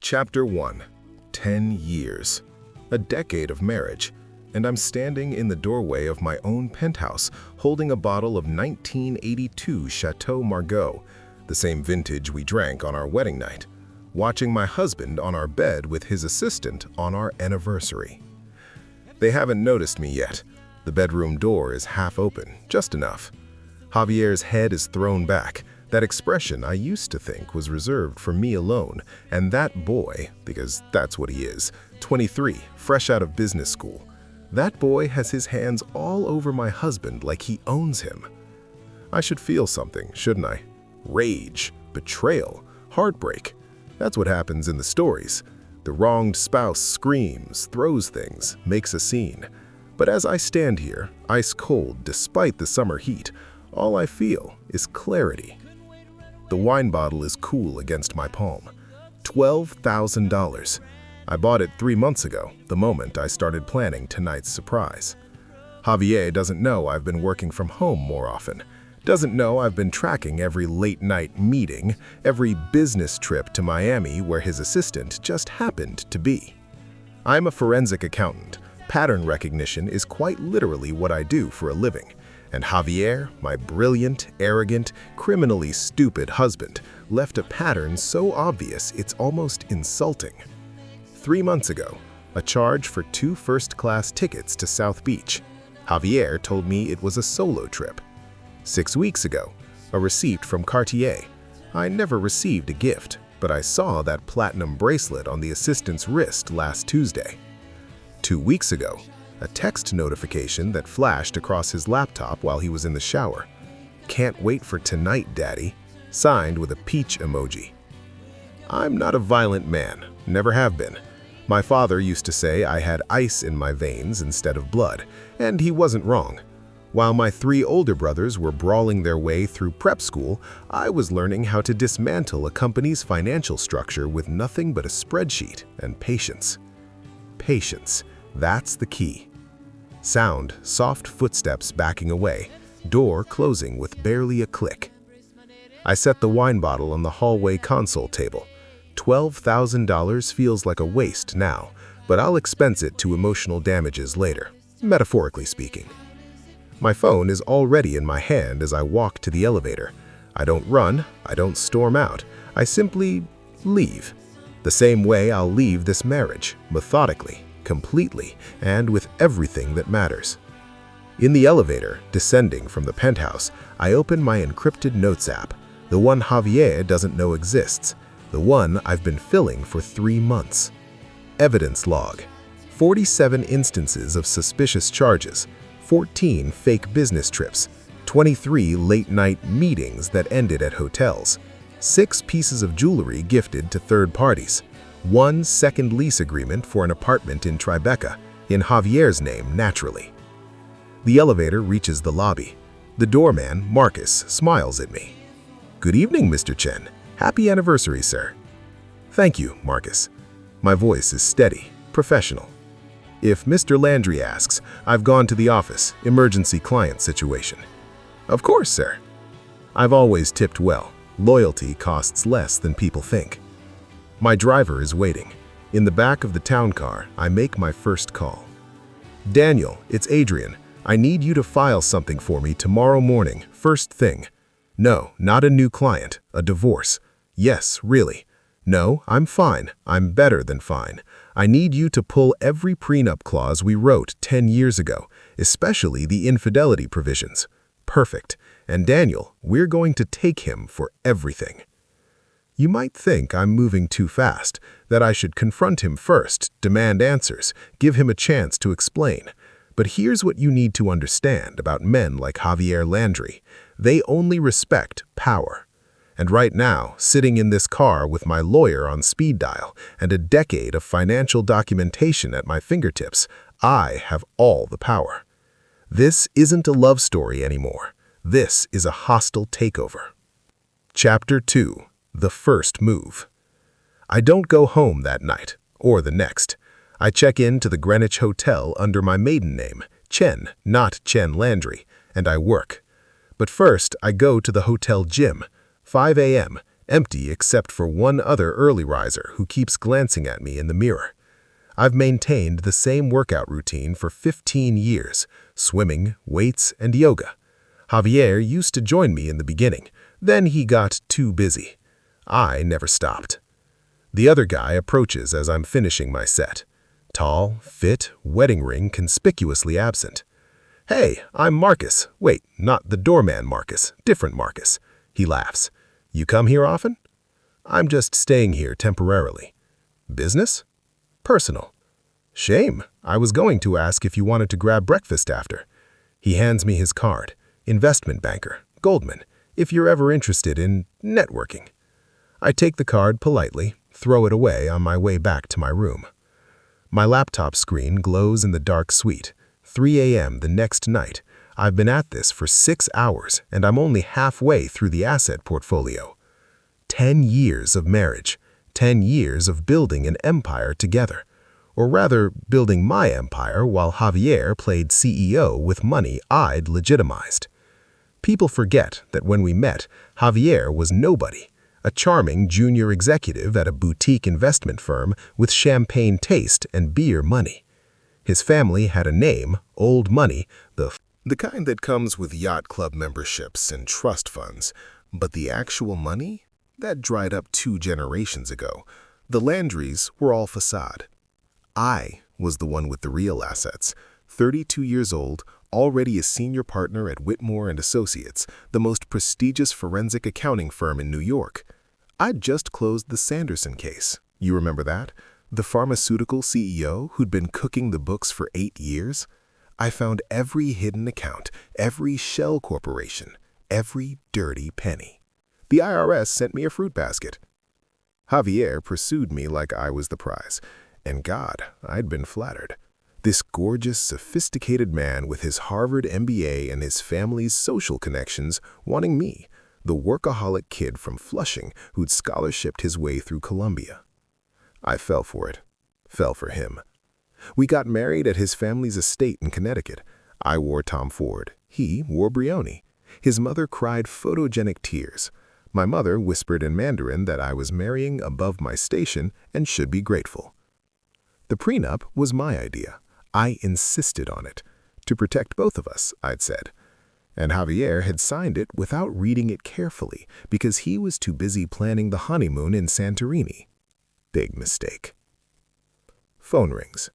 Chapter 1. 10 years. A decade of marriage, and I'm standing in the doorway of my own penthouse holding a bottle of 1982 Chateau Margaux, the same vintage we drank on our wedding night, watching my husband on our bed with his assistant on our anniversary. They haven't noticed me yet. The bedroom door is half open, just enough. Javier's head is thrown back. That expression I used to think was reserved for me alone, and that boy, because that's what he is, 23, fresh out of business school. That boy has his hands all over my husband like he owns him. I should feel something, shouldn't I? Rage, betrayal, heartbreak. That's what happens in the stories. The wronged spouse screams, throws things, makes a scene. But as I stand here, ice cold despite the summer heat, all I feel is clarity. The wine bottle is cool against my palm. $12,000. I bought it 3 months ago, the moment I started planning tonight's surprise. Javier doesn't know I've been working from home more often. Doesn't know I've been tracking every late-night meeting, every business trip to Miami where his assistant just happened to be. I'm a forensic accountant. Pattern recognition is quite literally what I do for a living. And Javier, my brilliant, arrogant, criminally stupid husband, left a pattern so obvious it's almost insulting. 3 months ago, a charge for 2 first-class tickets to South Beach. Javier told me it was a solo trip. 6 weeks ago, a receipt from Cartier. I never received a gift, but I saw that platinum bracelet on the assistant's wrist last Tuesday. 2 weeks ago, a text notification that flashed across his laptop while he was in the shower. "Can't wait for tonight, Daddy," signed with a peach emoji. I'm not a violent man, never have been. My father used to say I had ice in my veins instead of blood, and he wasn't wrong. While my 3 older brothers were brawling their way through prep school, I was learning how to dismantle a company's financial structure with nothing but a spreadsheet and patience. Patience, that's the key. Sound, soft footsteps backing away, door closing with barely a click. I set the wine bottle on the hallway console table. $12,000 feels like a waste now, but I'll expense it to emotional damages later, metaphorically speaking. My phone is already in my hand as I walk to the elevator. I don't run, I don't storm out, I simply leave. The same way I'll leave this marriage, methodically, completely, and with everything that matters. In the elevator, descending from the penthouse, I open my encrypted notes app, the one Javier doesn't know exists, the one I've been filling for 3 months. Evidence log: 47 instances of suspicious charges, 14 fake business trips, 23 late-night meetings that ended at hotels, 6 pieces of jewelry gifted to third parties, 1 second lease agreement for an apartment in Tribeca, in Javier's name, naturally. The elevator reaches the lobby. The doorman, Marcus, smiles at me. "Good evening, Mr. Chen. Happy anniversary, sir." "Thank you, Marcus." My voice is steady, professional. "If Mr. Landry asks, I've gone to the office, emergency client situation." "Of course, sir." I've always tipped well. Loyalty costs less than people think. My driver is waiting. In the back of the town car, I make my first call. "Daniel, it's Adrian. I need you to file something for me tomorrow morning, first thing." "No, not a new client, a divorce." "Yes, really." "No, I'm fine. I'm better than fine. I need you to pull every prenup clause we wrote 10 years ago, especially the infidelity provisions." "Perfect. And Daniel, we're going to take him for everything." You might think I'm moving too fast, that I should confront him first, demand answers, give him a chance to explain. But here's what you need to understand about men like Javier Landry. They only respect power. And right now, sitting in this car with my lawyer on speed dial and a decade of financial documentation at my fingertips, I have all the power. This isn't a love story anymore. This is a hostile takeover. Chapter 2. The first move. I don't go home that night, or the next. I check in to the Greenwich Hotel under my maiden name, Chen, not Chen Landry, and I work. But first, I go to the hotel gym. 5 a.m., empty except for one other early riser who keeps glancing at me in the mirror. I've maintained the same workout routine for 15 years, swimming, weights, and yoga. Javier used to join me in the beginning, then he got too busy. I never stopped. The other guy approaches as I'm finishing my set. Tall, fit, wedding ring conspicuously absent. "Hey, I'm Marcus. Wait, not the doorman Marcus, different Marcus." He laughs. "You come here often?" "I'm just staying here temporarily." "Business?" "Personal." "Shame. I was going to ask if you wanted to grab breakfast after." He hands me his card. "Investment banker, Goldman, if you're ever interested in networking." I take the card politely, throw it away on my way back to my room. My laptop screen glows in the dark suite. 3 a.m. the next night. I've been at this for 6 hours, and I'm only halfway through the asset portfolio. 10 years of marriage. 10 years of building an empire together. Or rather, building my empire while Javier played CEO with money I'd legitimized. People forget that when we met, Javier was nobody. A charming junior executive at a boutique investment firm with champagne taste and beer money. His family had a name, old money, the kind that comes with yacht club memberships and trust funds. But the actual money? That dried up 2 generations ago. The Landrys were all facade. I was the one with the real assets. 32 years old, already a senior partner at Whitmore & Associates, the most prestigious forensic accounting firm in New York. I'd just closed the Sanderson case. You remember that? The pharmaceutical CEO who'd been cooking the books for 8 years? I found every hidden account, every shell corporation, every dirty penny. The IRS sent me a fruit basket. Javier pursued me like I was the prize. And God, I'd been flattered. This gorgeous, sophisticated man with his Harvard MBA and his family's social connections wanting me, the workaholic kid from Flushing who'd scholarshiped his way through Columbia. I fell for it. Fell for him. We got married at his family's estate in Connecticut. I wore Tom Ford. He wore Brioni. His mother cried photogenic tears. My mother whispered in Mandarin that I was marrying above my station and should be grateful. The prenup was my idea. I insisted on it. To protect both of us, I'd said. And Javier had signed it without reading it carefully because he was too busy planning the honeymoon in Santorini. Big mistake. Phone rings.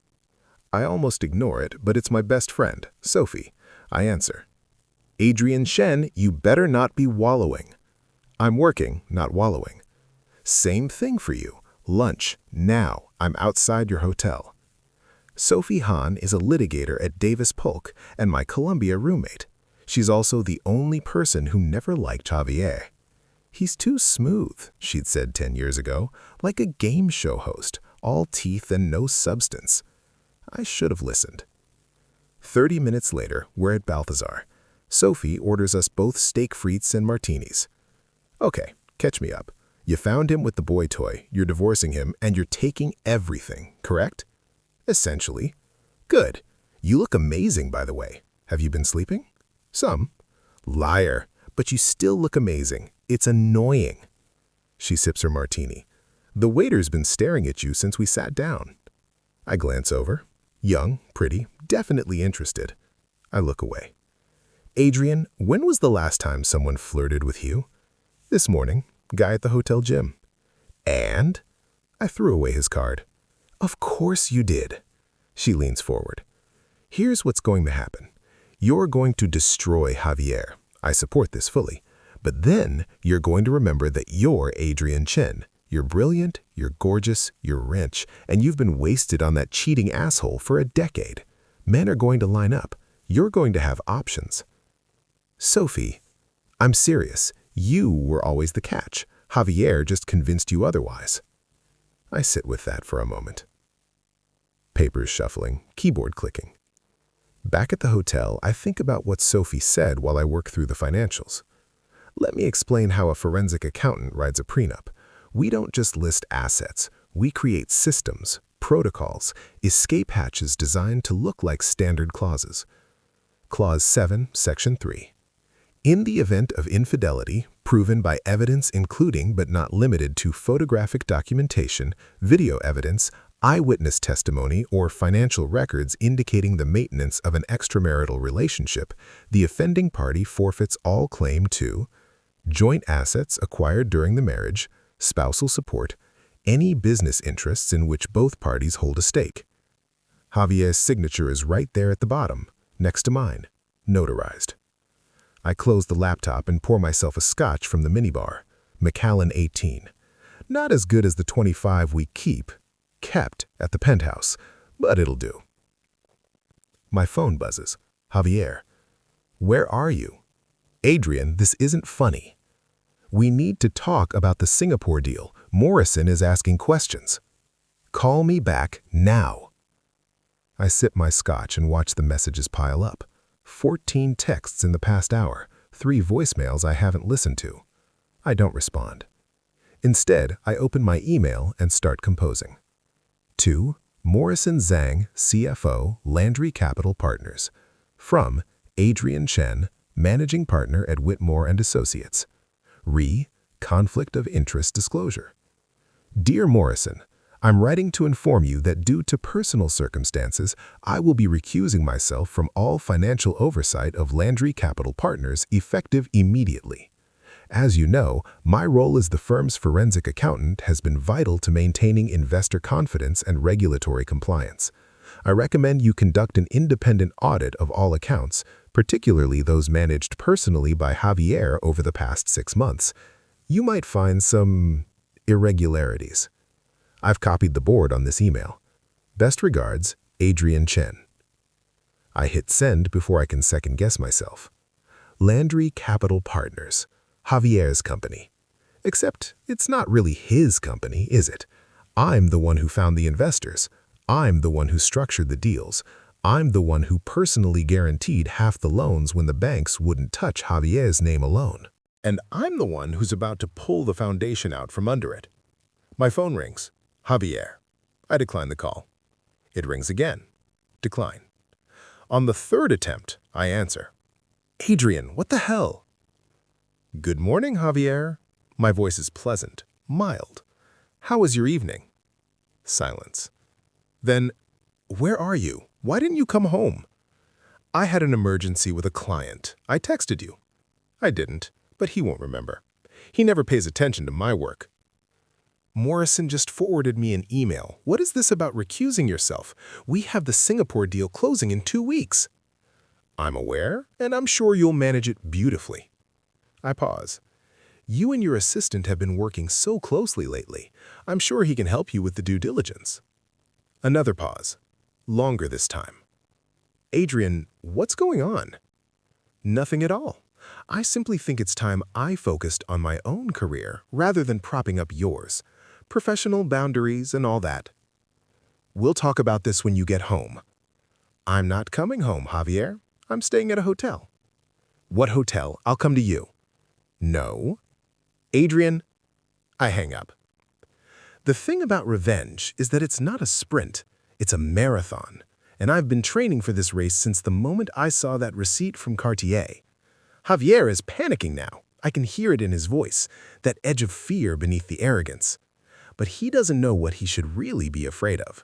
I almost ignore it, but it's my best friend, Sophie. I answer. "Adrian Shen, you better not be wallowing." "I'm working, not wallowing." "Same thing for you. Lunch, now. I'm outside your hotel." Sophie Hahn is a litigator at Davis Polk and my Columbia roommate. She's also the only person who never liked Javier. "He's too smooth," she'd said 10 years ago, "like a game show host, all teeth and no substance." I should have listened. 30 minutes later, we're at Balthazar. Sophie orders us both steak frites and martinis. "Okay, catch me up. You found him with the boy toy, you're divorcing him, and you're taking everything, correct?" "Essentially." "Good. You look amazing, by the way. Have you been sleeping?" "Some." "Liar. But you still look amazing. It's annoying." She sips her martini. "The waiter's been staring at you since we sat down." I glance over. Young, pretty, definitely interested. I look away. "Adrian, when was the last time someone flirted with you?" "This morning. Guy at the hotel gym." "And?" I threw away his card. "Of course you did." She leans forward. "Here's what's going to happen. You're going to destroy Javier. I support this fully. But then you're going to remember that you're Adrian Chen. You're brilliant, you're gorgeous, you're rich, and you've been wasted on that cheating asshole for a decade. Men are going to line up. You're going to have options." "Sophie, I'm serious. You were always the catch. Javier just convinced you otherwise." I sit with that for a moment. Papers shuffling, keyboard clicking. Back at the hotel, I think about what Sophie said while I work through the financials. Let me explain how a forensic accountant writes a prenup. We don't just list assets. We create systems, protocols, escape hatches designed to look like standard clauses. Clause 7, Section 3. In the event of infidelity, proven by evidence including but not limited to photographic documentation, video evidence, eyewitness testimony, or financial records indicating the maintenance of an extramarital relationship, the offending party forfeits all claim to joint assets acquired during the marriage, spousal support, any business interests in which both parties hold a stake. Javier's signature is right there at the bottom, next to mine, notarized. I close the laptop and pour myself a scotch from the minibar, Macallan 18. Not as good as the 25 we kept at the penthouse, but it'll do. My phone buzzes. Javier. Where are you? Adrian, this isn't funny. We need to talk about the Singapore deal. Morrison is asking questions. Call me back now. I sip my scotch and watch the messages pile up. 14 texts in the past hour, 3 voicemails I haven't listened to. I don't respond. Instead, I open my email and start composing. To Morrison Zhang, CFO, Landry Capital Partners. From Adrian Chen, Managing Partner at Whitmore & Associates. Conflict of Interest Disclosure. Dear Morrison, I'm writing to inform you that due to personal circumstances, I will be recusing myself from all financial oversight of Landry Capital Partners effective immediately. As you know, my role as the firm's forensic accountant has been vital to maintaining investor confidence and regulatory compliance. I recommend you conduct an independent audit of all accounts, particularly those managed personally by Javier over the past 6 months. You might find some irregularities. I've copied the board on this email. Best regards, Adrian Chen. I hit send before I can second-guess myself. Landry Capital Partners, Javier's company. Except it's not really his company, is it? I'm the one who found the investors. I'm the one who structured the deals. I'm the one who personally guaranteed half the loans when the banks wouldn't touch Javier's name alone. And I'm the one who's about to pull the foundation out from under it. My phone rings. Javier. I decline the call. It rings again. Decline. On the 3rd attempt, I answer. Adrian, what the hell? Good morning, Javier. My voice is pleasant, mild. How was your evening? Silence. Then, where are you? Why didn't you come home? I had an emergency with a client. I texted you. I didn't, but he won't remember. He never pays attention to my work. Morrison just forwarded me an email. What is this about recusing yourself? We have the Singapore deal closing in 2 weeks. I'm aware, and I'm sure you'll manage it beautifully. I pause. You and your assistant have been working so closely lately. I'm sure he can help you with the due diligence. Another pause. Longer this time. Adrian, what's going on? Nothing at all. I simply think it's time I focused on my own career rather than propping up yours. Professional boundaries and all that. We'll talk about this when you get home. I'm not coming home, Javier. I'm staying at a hotel. What hotel? I'll come to you. No. Adrian, I hang up. The thing about revenge is that it's not a sprint, it's a marathon. And I've been training for this race since the moment I saw that receipt from Cartier. Javier is panicking now. I can hear it in his voice, that edge of fear beneath the arrogance. But he doesn't know what he should really be afraid of.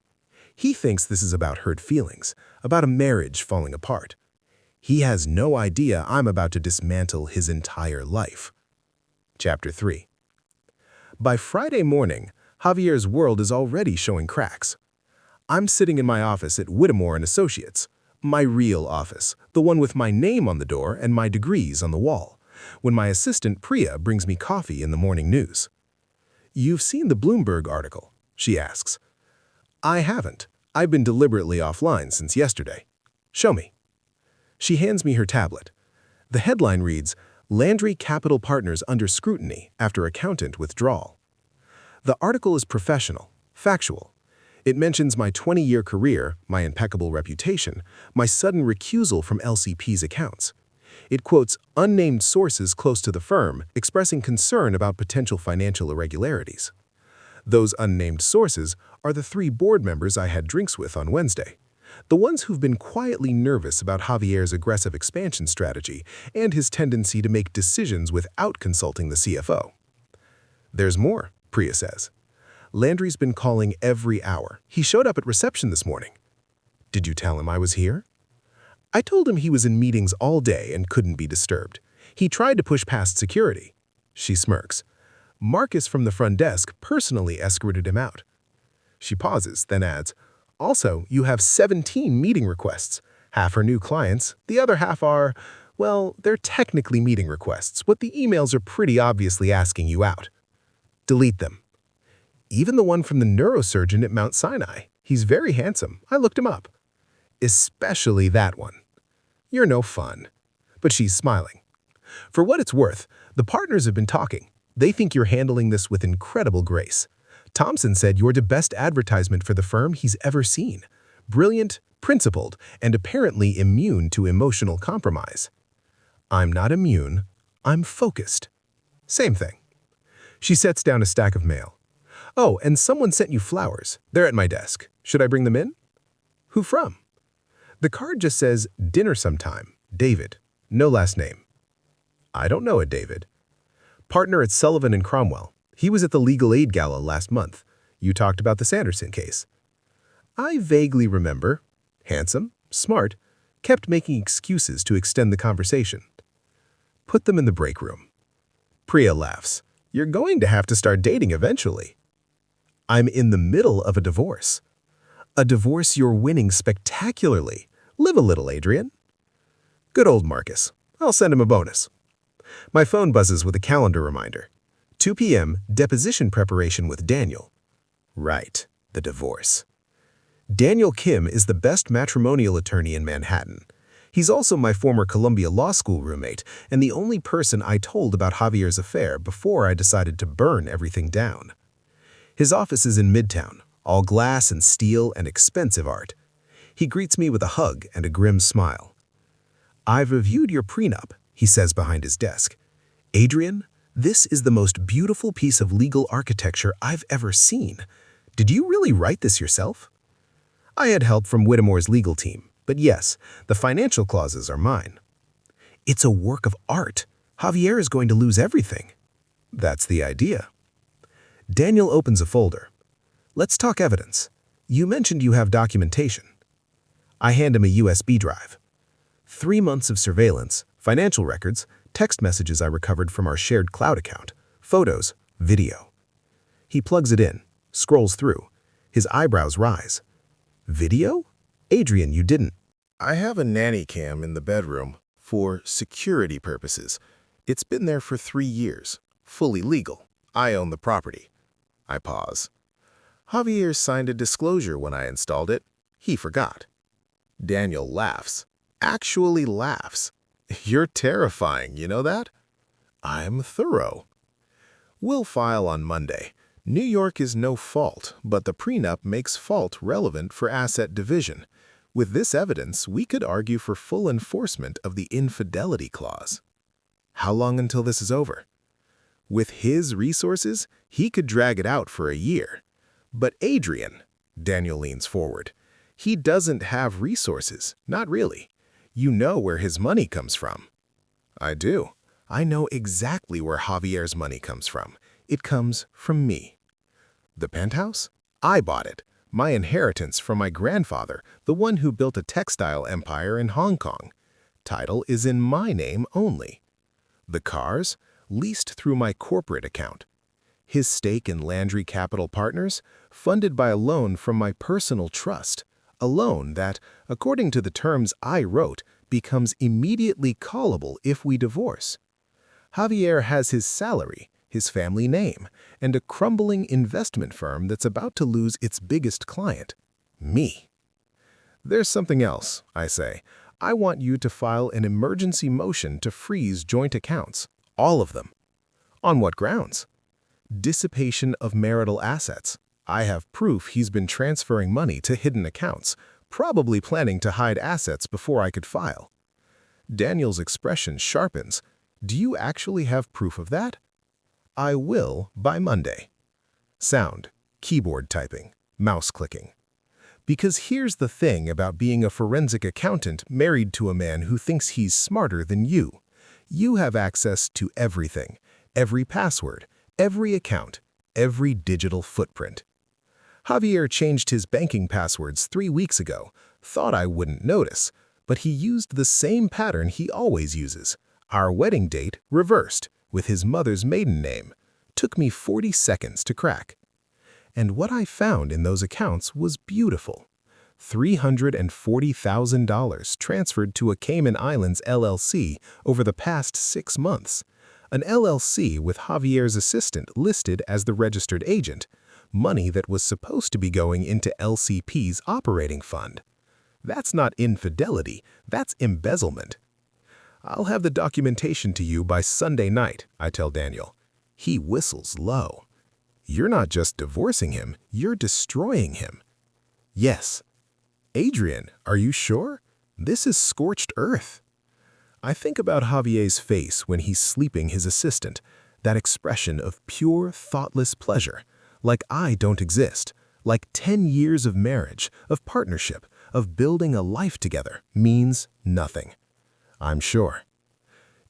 He thinks this is about hurt feelings, about a marriage falling apart. He has no idea I'm about to dismantle his entire life. Chapter 3. By Friday morning, Javier's world is already showing cracks. I'm sitting in my office at Whitmore & Associates, my real office, the one with my name on the door and my degrees on the wall, when my assistant Priya brings me coffee in the morning news. You've seen the Bloomberg article, she asks. I haven't. I've been deliberately offline since yesterday. Show me. She hands me her tablet. The headline reads, Landry Capital Partners under scrutiny after accountant withdrawal. The article is professional, factual. It mentions my 20-year career, my impeccable reputation, my sudden recusal from LCP's accounts. It quotes unnamed sources close to the firm expressing concern about potential financial irregularities. Those unnamed sources are the 3 board members I had drinks with on Wednesday. The ones who've been quietly nervous about Javier's aggressive expansion strategy and his tendency to make decisions without consulting the CFO. There's more, Priya says. Landry's been calling every hour. He showed up at reception this morning. Did you tell him I was here? I told him he was in meetings all day and couldn't be disturbed. He tried to push past security. She smirks. Marcus from the front desk personally escorted him out. She pauses, then adds, also, you have 17 meeting requests. Half are new clients, the other half are, well, they're technically meeting requests, but the emails are pretty obviously asking you out. Delete them. Even the one from the neurosurgeon at Mount Sinai. He's very handsome. I looked him up. Especially that one. You're no fun. But she's smiling. For what it's worth, the partners have been talking. They think you're handling this with incredible grace. Thompson said you're the best advertisement for the firm he's ever seen. Brilliant, principled, and apparently immune to emotional compromise. I'm not immune. I'm focused. Same thing. She sets down a stack of mail. Oh, and someone sent you flowers. They're at my desk. Should I bring them in? Who from? The card just says, dinner sometime. David. No last name. I don't know a David. Partner at Sullivan and Cromwell. He was at the Legal Aid Gala last month. You talked about the Sanderson case. I vaguely remember. Handsome, smart, kept making excuses to extend the conversation. Put them in the break room. Priya laughs. You're going to have to start dating eventually. I'm in the middle of a divorce. A divorce you're winning spectacularly. Live a little, Adrian. Good old Marcus. I'll send him a bonus. My phone buzzes with a calendar reminder. 2 p.m. deposition preparation with Daniel. Right, the divorce. Daniel Kim is the best matrimonial attorney in Manhattan. He's also my former Columbia Law School roommate and the only person I told about Javier's affair before I decided to burn everything down. His office is in Midtown, all glass and steel and expensive art. He greets me with a hug and a grim smile. I've reviewed your prenup, he says behind his desk. Adrian, this is the most beautiful piece of legal architecture I've ever seen. Did you really write this yourself? I had help from Whittemore's legal team, but yes, the financial clauses are mine. It's a work of art. Javier is going to lose everything. That's the idea. Daniel opens a folder. Let's talk evidence. You mentioned you have documentation. I hand him a USB drive. 3 months of surveillance, financial records, text messages I recovered from our shared cloud account, photos, video. He plugs it in, scrolls through. His eyebrows rise. Video? Adrian, you didn't. I have a nanny cam in the bedroom for security purposes. It's been there for 3 years. Fully legal. I own the property. I pause. Javier signed a disclosure when I installed it. He forgot. Daniel laughs. Actually laughs. You're terrifying, you know that? I'm thorough. We'll file on Monday. New York is no fault, but the prenup makes fault relevant for asset division. With this evidence, we could argue for full enforcement of the infidelity clause. How long until this is over? With his resources, he could drag it out for a year. But Adrian, Daniel leans forward, he doesn't have resources, not really. You know where his money comes from. I do. I know exactly where Javier's money comes from. It comes from me. The penthouse? I bought it. My inheritance from my grandfather, the one who built a textile empire in Hong Kong. Title is in my name only. The cars? Leased through my corporate account. His stake in Landry Capital Partners? Funded by a loan from my personal trust. A loan that, according to the terms I wrote, becomes immediately callable if we divorce. Javier has his salary, his family name, and a crumbling investment firm that's about to lose its biggest client, me. There's something else, I say. I want you to file an emergency motion to freeze joint accounts, all of them. On what grounds? Dissipation of marital assets. I have proof he's been transferring money to hidden accounts, probably planning to hide assets before I could file. Daniel's expression sharpens. Do you actually have proof of that? I will by Monday. Sound, keyboard typing, mouse clicking. Because here's the thing about being a forensic accountant married to a man who thinks he's smarter than you. You have access to everything, every password, every account, every digital footprint. Javier changed his banking passwords 3 weeks ago, thought I wouldn't notice, but he used the same pattern he always uses. Our wedding date reversed, with his mother's maiden name. Took me 40 seconds to crack. And what I found in those accounts was beautiful. $340,000 transferred to a Cayman Islands LLC over the past 6 months. An LLC with Javier's assistant listed as the registered agent. Money that was supposed to be going into LCP's operating fund. That's not infidelity, that's embezzlement. I'll have the documentation to you by Sunday night, I tell Daniel. He whistles low. You're not just divorcing him, you're destroying him. Yes. Adrian, are you sure? This is scorched earth. I think about Javier's face when he's sleeping his assistant, that expression of pure, thoughtless pleasure, like I don't exist, like 10 years of marriage, of partnership, of building a life together means nothing. I'm sure.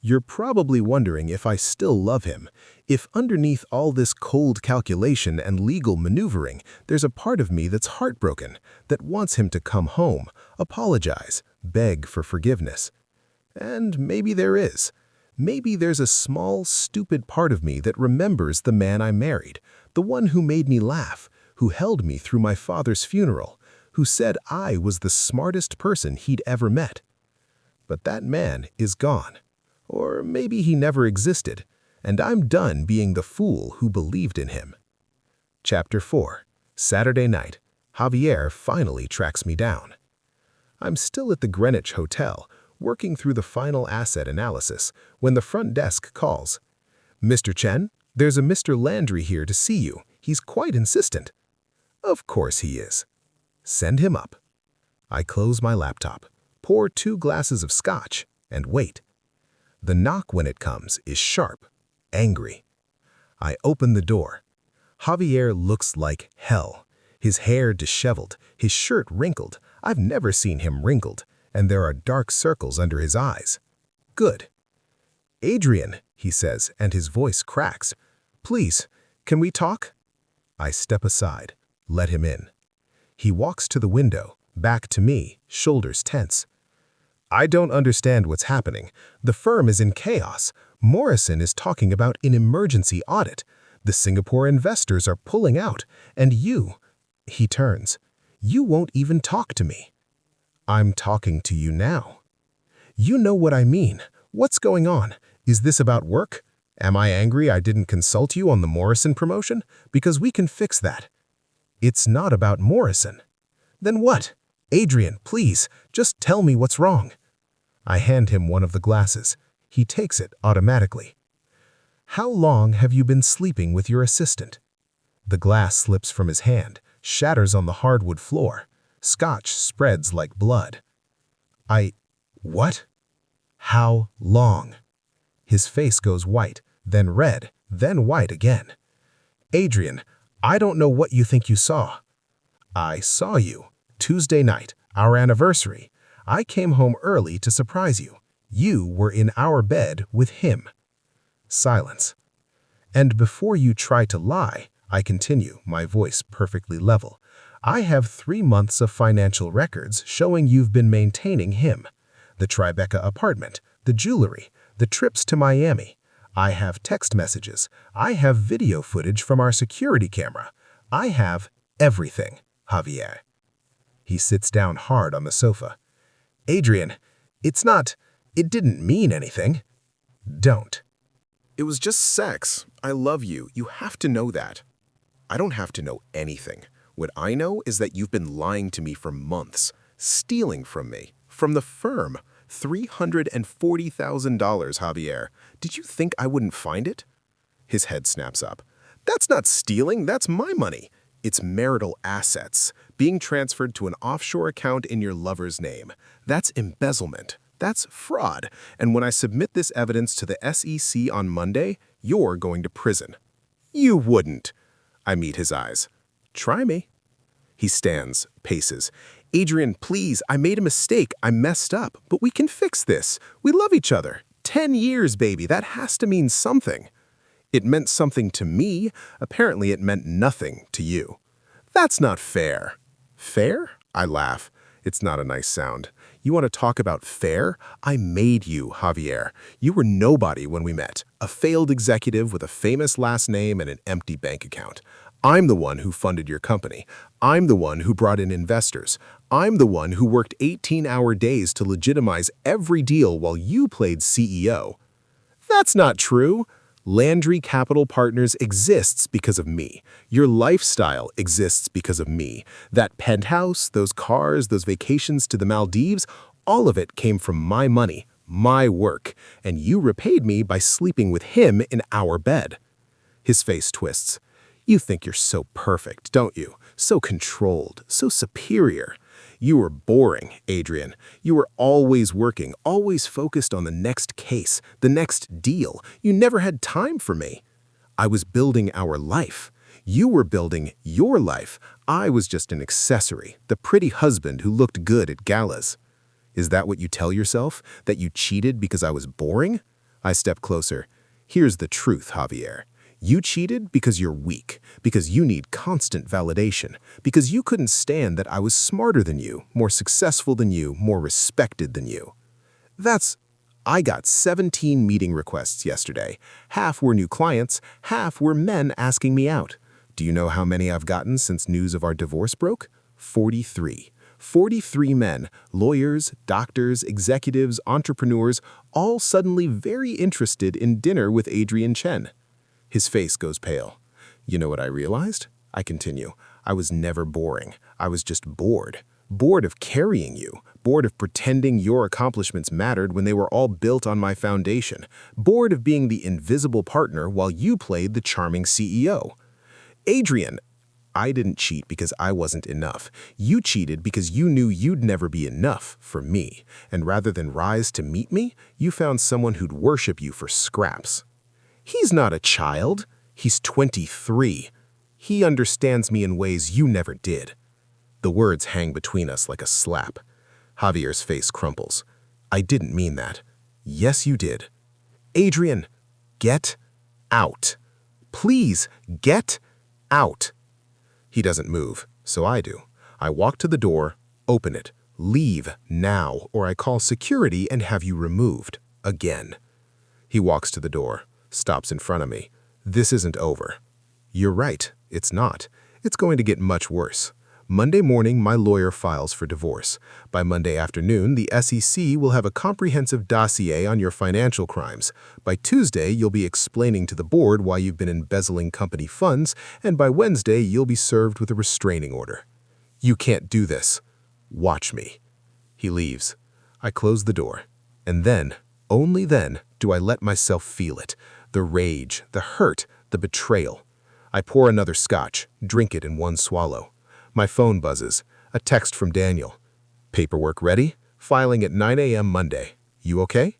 You're probably wondering if I still love him, if underneath all this cold calculation and legal maneuvering, there's a part of me that's heartbroken, that wants him to come home, apologize, beg for forgiveness. And maybe there is. Maybe there's a small, stupid part of me that remembers the man I married, the one who made me laugh, who held me through my father's funeral, who said I was the smartest person he'd ever met. But that man is gone. Or maybe he never existed, and I'm done being the fool who believed in him. Chapter 4. Saturday night. Javier finally tracks me down. I'm still at the Greenwich Hotel, working through the final asset analysis, when the front desk calls. Mr. Chen, there's a Mr. Landry here to see you. He's quite insistent. Of course he is. Send him up. I close my laptop, pour 2 glasses of scotch, and wait. The knock when it comes is sharp, angry. I open the door. Javier looks like hell. His hair disheveled, his shirt wrinkled. I've never seen him wrinkled, and there are dark circles under his eyes. Good. Adrian, he says, and his voice cracks. Please, can we talk? I step aside, let him in. He walks to the window, back to me, shoulders tense. I don't understand what's happening. The firm is in chaos. Morrison is talking about an emergency audit. The Singapore investors are pulling out, and you, he turns, you won't even talk to me. I'm talking to you now. You know what I mean. What's going on? Is this about work? Am I angry I didn't consult you on the Morrison promotion? Because we can fix that. It's not about Morrison. Then what? Adrian, please, just tell me what's wrong. I hand him one of the glasses. He takes it automatically. How long have you been sleeping with your assistant? The glass slips from his hand, shatters on the hardwood floor. Scotch spreads like blood. What? How long? His face goes white, then red, then white again. Adrian, I don't know what you think you saw. I saw you. Tuesday night, our anniversary. I came home early to surprise you. You were in our bed with him. Silence. And before you try to lie, I continue, my voice perfectly level. I have 3 months of financial records showing you've been maintaining him. The Tribeca apartment, the jewelry, the trips to Miami. I have text messages. I have video footage from our security camera. I have everything, Javier. He sits down hard on the sofa. Adrian, it didn't mean anything. Don't. It was just sex. I love you. You have to know that. I don't have to know anything. What I know is that you've been lying to me for months, stealing from me, from the firm. $340,000, Javier. Did you think I wouldn't find it? His head snaps up. That's not stealing, that's my money. It's marital assets, being transferred to an offshore account in your lover's name. That's embezzlement. That's fraud. And when I submit this evidence to the SEC on Monday, you're going to prison. You wouldn't. I meet his eyes. Try me. He stands, paces. Adrian, please, I made a mistake. I messed up, but we can fix this. We love each other. 10 years, baby. That has to mean something. It meant something to me. Apparently, it meant nothing to you. That's not fair. Fair? I laugh. It's not a nice sound. You want to talk about fair? I made you, Javier. You were nobody when we met. A failed executive with a famous last name and an empty bank account. I'm the one who funded your company. I'm the one who brought in investors. I'm the one who worked 18-hour days to legitimize every deal while you played CEO. That's not true. Landry Capital Partners exists because of me. Your lifestyle exists because of me. That penthouse, those cars, those vacations to the Maldives, all of it came from my money, my work, and you repaid me by sleeping with him in our bed. His face twists. You think you're so perfect, don't you? So controlled, so superior. You were boring, Adrian. You were always working, always focused on the next case, the next deal. You never had time for me. I was building our life. You were building your life. I was just an accessory, the pretty husband who looked good at galas. Is that what you tell yourself? That you cheated because I was boring? I step closer. Here's the truth, Javier. You cheated because you're weak, because you need constant validation, because you couldn't stand that I was smarter than you, more successful than you, more respected than you. I got 17 meeting requests yesterday. Half were new clients, half were men asking me out. Do you know how many I've gotten since news of our divorce broke? 43. 43 men, lawyers, doctors, executives, entrepreneurs, all suddenly very interested in dinner with Adrian Chen. His face goes pale. You know what I realized? I continue. I was never boring. I was just bored. Bored of carrying you. Bored of pretending your accomplishments mattered when they were all built on my foundation. Bored of being the invisible partner while you played the charming CEO. Adrian, I didn't cheat because I wasn't enough. You cheated because you knew you'd never be enough for me. And rather than rise to meet me, you found someone who'd worship you for scraps. He's not a child. He's 23. He understands me in ways you never did. The words hang between us like a slap. Javier's face crumples. I didn't mean that. Yes, you did. Adrian, get out. Please, get out. He doesn't move, so I do. I walk to the door, open it, leave now, or I call security and have you removed. Again. He walks to the door. Stops in front of me. This isn't over. You're right, it's not. It's going to get much worse. Monday morning, my lawyer files for divorce. By Monday afternoon, the SEC will have a comprehensive dossier on your financial crimes. By Tuesday, you'll be explaining to the board why you've been embezzling company funds, and by Wednesday, you'll be served with a restraining order. You can't do this. Watch me. He leaves. I close the door. And then, only then, do I let myself feel it. The rage, the hurt, the betrayal. I pour another scotch, drink it in one swallow. My phone buzzes. A text from Daniel. Paperwork ready? Filing at 9 a.m. Monday. You okay?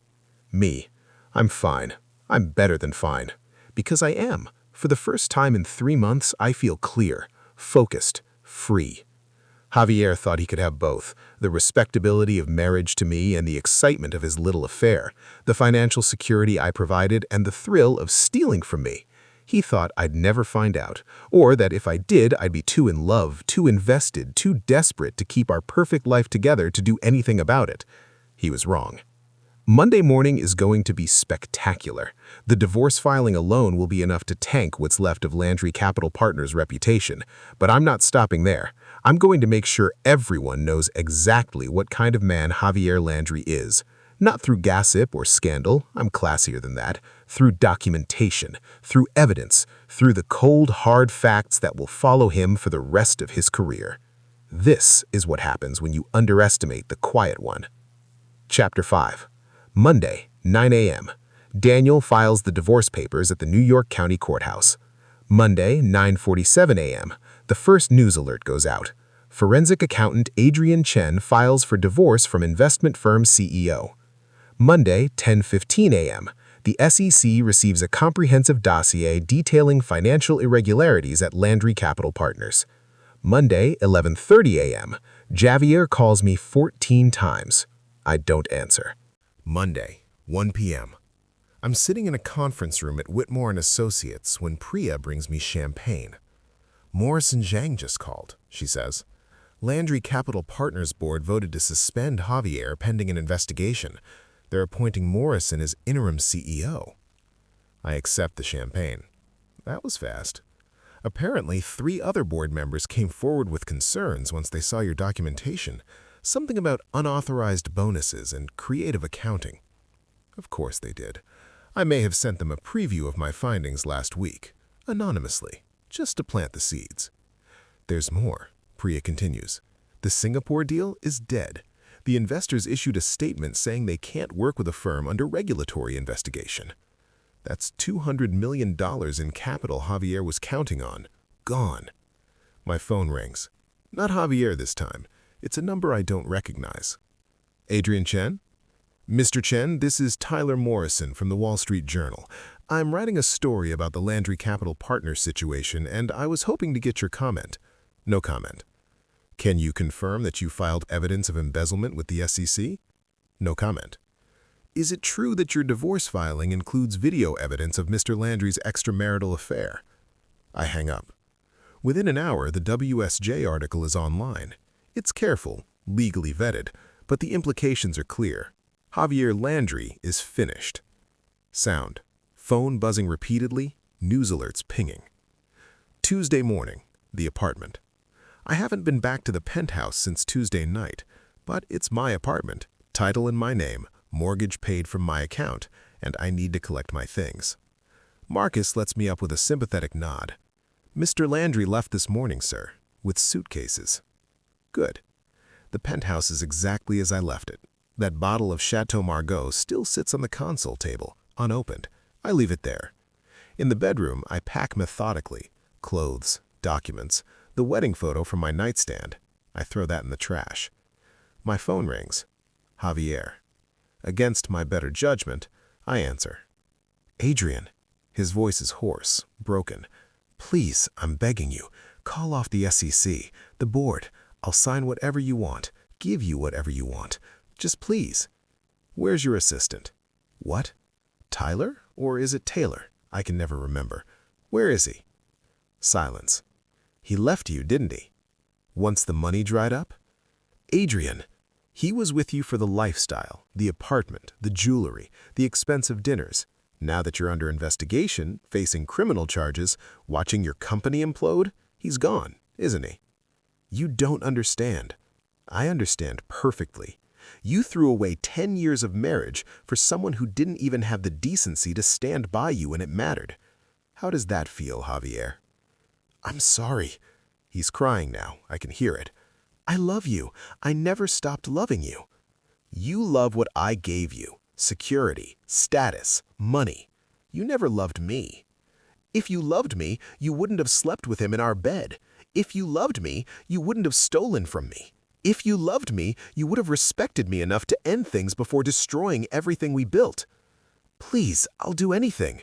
Me. I'm fine. I'm better than fine. Because I am. For the first time in 3 months, I feel clear, focused, free. Javier thought he could have both, the respectability of marriage to me and the excitement of his little affair, the financial security I provided and the thrill of stealing from me. He thought I'd never find out, or that if I did, I'd be too in love, too invested, too desperate to keep our perfect life together to do anything about it. He was wrong. Monday morning is going to be spectacular. The divorce filing alone will be enough to tank what's left of Landry Capital Partners' reputation. But I'm not stopping there. I'm going to make sure everyone knows exactly what kind of man Javier Landry is. Not through gossip or scandal, I'm classier than that. Through documentation, through evidence, through the cold, hard facts that will follow him for the rest of his career. This is what happens when you underestimate the quiet one. Chapter 5. Monday, 9 a.m. Daniel files the divorce papers at the New York County Courthouse. Monday, 9:47 a.m. The first news alert goes out. Forensic accountant Adrian Chen files for divorce from investment firm CEO. Monday, 10:15 a.m. The SEC receives a comprehensive dossier detailing financial irregularities at Landry Capital Partners. Monday, 11:30 a.m. Javier calls me 14 times. I don't answer. Monday, 1 p.m. I'm sitting in a conference room at Whitmore & Associates when Priya brings me champagne. Morrison Zhang just called, she says. Landry Capital Partners Board voted to suspend Javier pending an investigation. They're appointing Morrison as interim CEO. I accept the champagne. That was fast. Apparently, 3 other board members came forward with concerns once they saw your documentation, something about unauthorized bonuses and creative accounting. Of course they did. I may have sent them a preview of my findings last week, anonymously, just to plant the seeds. There's more, Priya continues. The Singapore deal is dead. The investors issued a statement saying they can't work with a firm under regulatory investigation. That's $200 million in capital Javier was counting on. Gone. My phone rings. Not Javier this time. It's a number I don't recognize. Adrian Chen? Mr. Chen, this is Tyler Morrison from the Wall Street Journal. I'm writing a story about the Landry Capital Partners situation, and I was hoping to get your comment. No comment. Can you confirm that you filed evidence of embezzlement with the SEC? No comment. Is it true that your divorce filing includes video evidence of Mr. Landry's extramarital affair? I hang up. Within an hour, the WSJ article is online. It's careful, legally vetted, but the implications are clear. Javier Landry is finished. Sound. Phone buzzing repeatedly, news alerts pinging. Tuesday morning, the apartment. I haven't been back to the penthouse since Tuesday night, but it's my apartment, title in my name, mortgage paid from my account, and I need to collect my things. Marcus lets me up with a sympathetic nod. Mr. Landry left this morning, sir, with suitcases. Good. The penthouse is exactly as I left it. That bottle of Chateau Margaux still sits on the console table, unopened. I leave it there. In the bedroom, I pack methodically. Clothes, documents, the wedding photo from my nightstand. I throw that in the trash. My phone rings. Javier. Against my better judgment, I answer. Adrian. His voice is hoarse, broken. Please, I'm begging you, call off the SEC, the board. I'll sign whatever you want, give you whatever you want. Just please. Where's your assistant? What? Tyler? Or is it Taylor? I can never remember. Where is he? Silence. He left you, didn't he? Once the money dried up? Adrian. He was with you for the lifestyle, the apartment, the jewelry, the expensive dinners. Now that you're under investigation, facing criminal charges, watching your company implode, he's gone, isn't he? You don't understand. I understand perfectly. You threw away 10 years of marriage for someone who didn't even have the decency to stand by you when it mattered. How does that feel, Javier? I'm sorry. He's crying now. I can hear it. I love you. I never stopped loving you. You love what I gave you. Security, status, money. You never loved me. If you loved me, you wouldn't have slept with him in our bed. If you loved me, you wouldn't have stolen from me. If you loved me, you would have respected me enough to end things before destroying everything we built. Please, I'll do anything.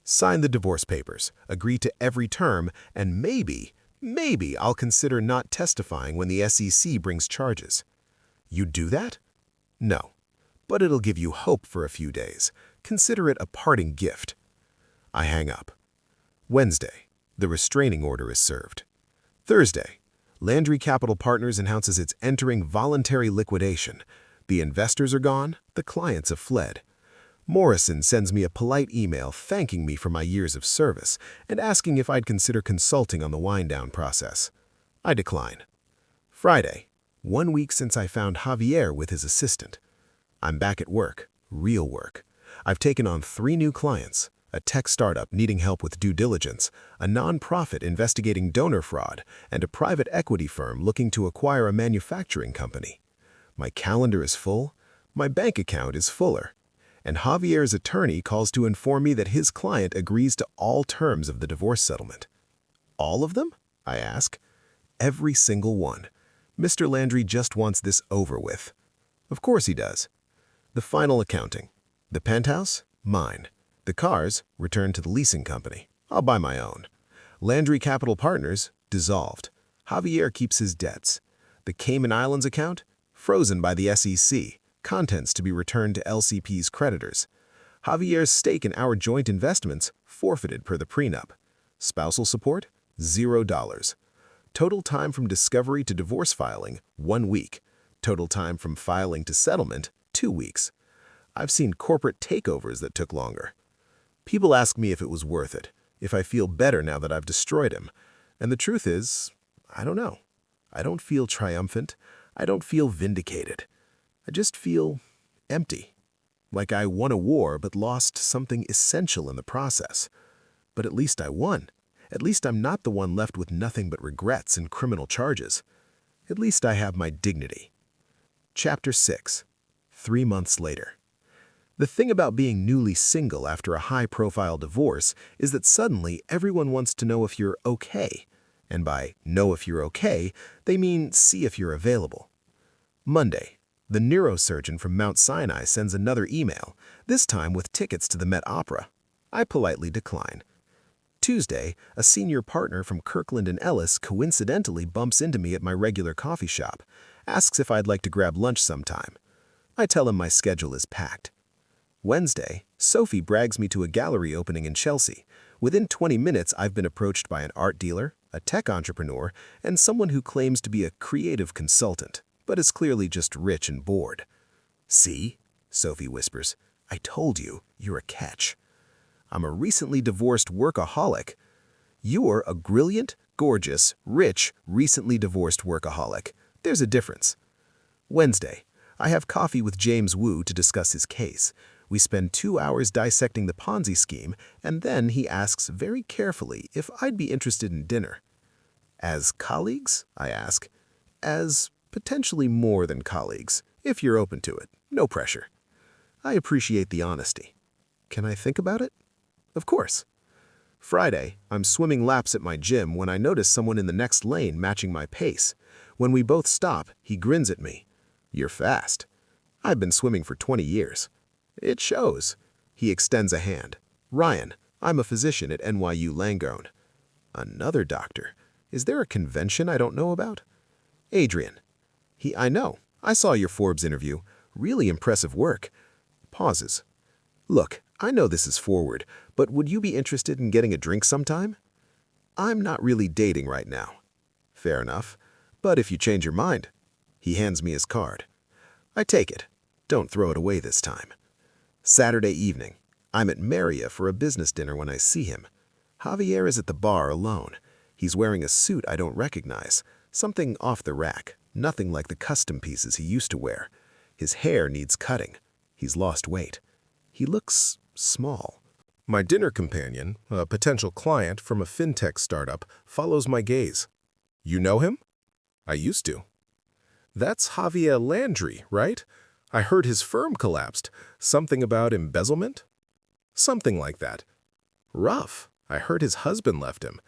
Sign the divorce papers, agree to every term, and maybe I'll consider not testifying when the SEC brings charges. You'd do that? No. But it'll give you hope for a few days. Consider it a parting gift. I hang up. Wednesday, the restraining order is served. Thursday, Landry Capital Partners announces it's entering voluntary liquidation. The investors are gone, the clients have fled. Morrison sends me a polite email thanking me for my years of service and asking if I'd consider consulting on the wind-down process. I decline. Friday, 1 week since I found Javier with his assistant. I'm back at work, real work. I've taken on 3 new clients, a tech startup needing help with due diligence, a nonprofit investigating donor fraud, and a private equity firm looking to acquire a manufacturing company. My calendar is full, my bank account is fuller, and Javier's attorney calls to inform me that his client agrees to all terms of the divorce settlement. All of them? I ask. Every single one. Mr. Landry just wants this over with. Of course he does. The final accounting. The penthouse? Mine. The cars? Returned to the leasing company. I'll buy my own. Landry Capital Partners? Dissolved. Javier keeps his debts. The Cayman Islands account? Frozen by the SEC. Contents to be returned to LCP's creditors. Javier's stake in our joint investments forfeited per the prenup. Spousal support? $0. Total time from discovery to divorce filing, 1 week. Total time from filing to settlement, 2 weeks. I've seen corporate takeovers that took longer. People ask me if it was worth it, if I feel better now that I've destroyed him. And the truth is, I don't know. I don't feel triumphant. I don't feel vindicated. I just feel empty. Like I won a war but lost something essential in the process. But at least I won. At least I'm not the one left with nothing but regrets and criminal charges. At least I have my dignity. Chapter 6. 3 months later. The thing about being newly single after a high-profile divorce is that suddenly everyone wants to know if you're okay. And by know if you're okay, they mean see if you're available. Monday, the neurosurgeon from Mount Sinai sends another email, this time with tickets to the Met Opera. I politely decline. Tuesday, a senior partner from Kirkland & Ellis coincidentally bumps into me at my regular coffee shop, asks if I'd like to grab lunch sometime. I tell him my schedule is packed. Wednesday, Sophie brags me to a gallery opening in Chelsea. Within 20 minutes, I've been approached by an art dealer, a tech entrepreneur, and someone who claims to be a creative consultant, but is clearly just rich and bored. "See?" Sophie whispers. "I told you, you're a catch. I'm a recently divorced workaholic. You're a brilliant, gorgeous, rich, recently divorced workaholic. There's a difference." Wednesday, I have coffee with James Wu to discuss his case. We spend 2 hours dissecting the Ponzi scheme, and then he asks very carefully if I'd be interested in dinner. As colleagues, I ask. As potentially more than colleagues, if you're open to it. No pressure. I appreciate the honesty. Can I think about it? Of course. Friday, I'm swimming laps at my gym when I notice someone in the next lane matching my pace. When we both stop, he grins at me. "You're fast." I've been swimming for 20 years. "It shows." He extends a hand. "Ryan, I'm a physician at NYU Langone." "Another doctor. Is there a convention I don't know about?" "Adrian." I know. I saw your Forbes interview. Really impressive work." Pauses. "Look, I know this is forward, but would you be interested in getting a drink sometime?" "I'm not really dating right now." "Fair enough. But if you change your mind." He hands me his card. I take it. Don't throw it away this time. Saturday evening. I'm at Maria for a business dinner when I see him. Javier is at the bar alone. He's wearing a suit I don't recognize, something off the rack, nothing like the custom pieces he used to wear. His hair needs cutting. He's lost weight. He looks small. My dinner companion, a potential client from a fintech startup, follows my gaze. "You know him?" "I used to." "That's Javier Landry, right? I heard his firm collapsed. Something about embezzlement?" "Something like that." "Rough. I heard his husband left him."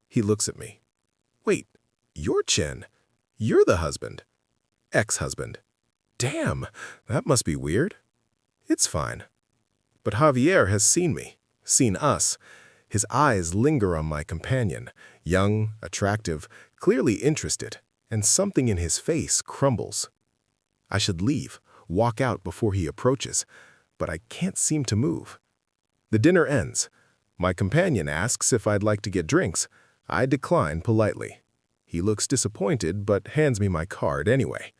He looks at me. "Wait, you're Chen. You're the husband." "Ex-husband." "Damn, that must be weird." "It's fine." But Javier has seen me, seen us. His eyes linger on my companion, young, attractive, clearly interested, and something in his face crumbles. I should leave, walk out before he approaches, but I can't seem to move. The dinner ends. My companion asks if I'd like to get drinks. I decline politely. He looks disappointed, but hands me my card anyway.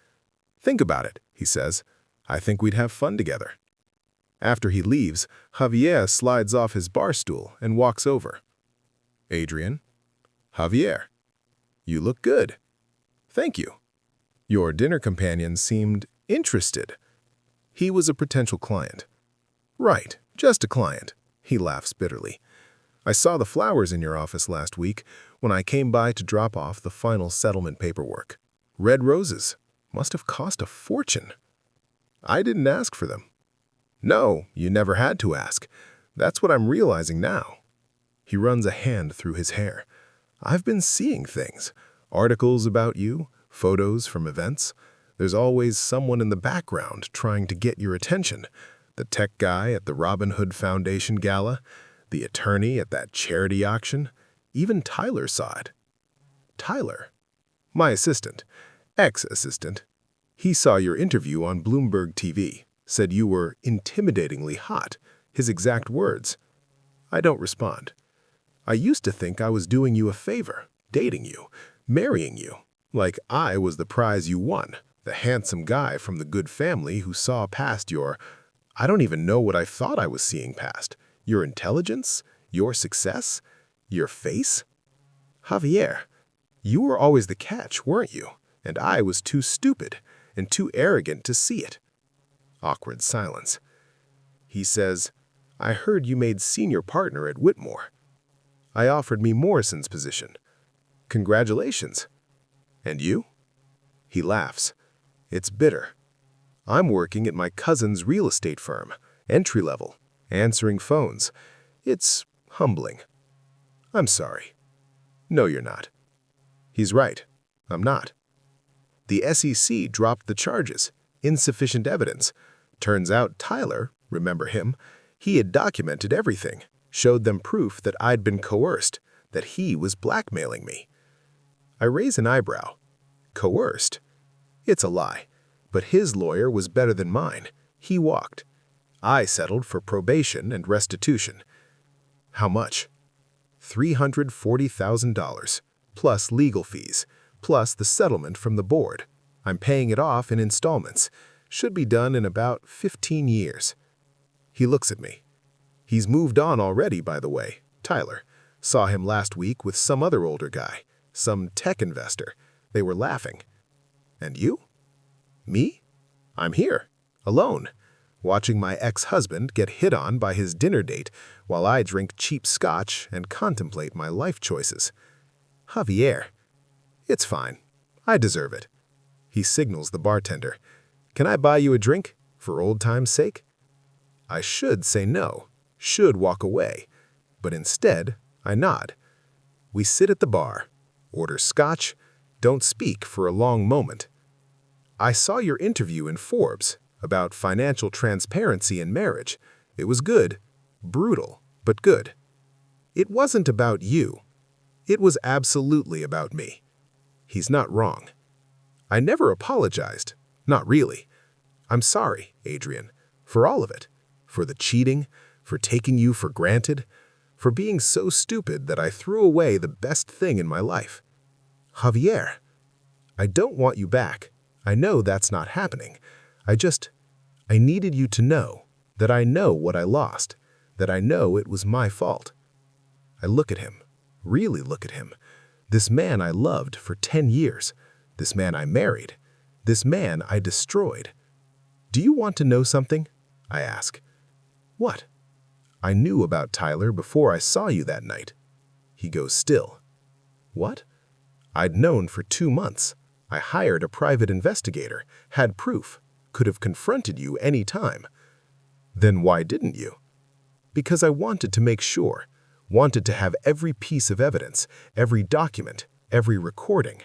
"Think about it," he says. "I think we'd have fun together." After he leaves, Javier slides off his bar stool and walks over. "Adrian?" "Javier. You look good." "Thank you." Your dinner companion seemed interested. He was a potential client. "Right, just a client." He laughs bitterly. "I saw the flowers in your office last week when I came by to drop off the final settlement paperwork. Red roses. Must have cost a fortune." "I didn't ask for them." "No, you never had to ask. That's what I'm realizing now." He runs a hand through his hair. "I've been seeing things. Articles about you, photos from events. There's always someone in the background trying to get your attention. The tech guy at the Robin Hood Foundation Gala, the attorney at that charity auction. Even Tyler saw it." "Tyler?" My assistant, ex-assistant. He saw your interview on Bloomberg TV, said you were intimidatingly hot, his exact words. I don't respond. I used to think I was doing you a favor, dating you, marrying you, like I was the prize you won, the handsome guy from the good family who saw past your— I don't even know what I thought I was seeing past. Your intelligence? Your success? Your face? Javier, you were always the catch, weren't you? And I was too stupid and too arrogant to see it. Awkward silence. He says, I heard you made senior partner at Whitmore. I offered me Morrison's position. Congratulations. And you? He laughs. It's bitter. I'm working at my cousin's real estate firm, entry level, answering phones. It's humbling. I'm sorry. No, you're not. He's right. I'm not. The SEC dropped the charges. Insufficient evidence. Turns out Tyler, remember him, he had documented everything, showed them proof that I'd been coerced, that he was blackmailing me. I raise an eyebrow. Coerced? It's a lie. But his lawyer was better than mine. He walked. I settled for probation and restitution. How much? $340,000, plus legal fees, plus the settlement from the board. I'm paying it off in installments. Should be done in about 15 years. He looks at me. He's moved on already, by the way. Tyler. Saw him last week with some other older guy, some tech investor. They were laughing. And you? Me? I'm here, alone, watching my ex-husband get hit on by his dinner date while I drink cheap scotch and contemplate my life choices. Javier. It's fine. I deserve it. He signals the bartender. Can I buy you a drink, for old time's sake? I should say no, should walk away, but instead, I nod. We sit at the bar, order scotch, don't speak for a long moment. I saw your interview in Forbes about financial transparency in marriage. It was good, brutal, but good. It wasn't about you. It was absolutely about me. He's not wrong. I never apologized. Not really. I'm sorry, Adrian, for all of it. For the cheating, for taking you for granted, for being so stupid that I threw away the best thing in my life. Javier, I don't want you back. I know that's not happening. I needed you to know that I know what I lost, that I know it was my fault. I look at him, really look at him. This man I loved for 10 years. This man I married. This man I destroyed. Do you want to know something? I ask. What? I knew about Tyler before I saw you that night. He goes still. What? I'd known for 2 months. I hired a private investigator, had proof, could have confronted you any time. Then why didn't you? Because I wanted to make sure, wanted to have every piece of evidence, every document, every recording.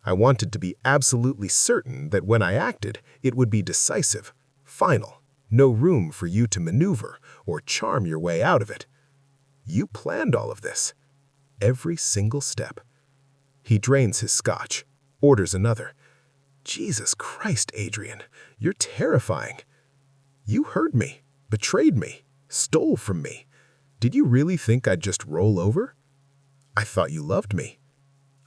I wanted to be absolutely certain that when I acted, it would be decisive, final, no room for you to maneuver or charm your way out of it. You planned all of this, every single step. He drains his scotch, orders another. Jesus Christ, Adrian, you're terrifying. You hurt me, betrayed me, stole from me. Did you really think I'd just roll over? I thought you loved me.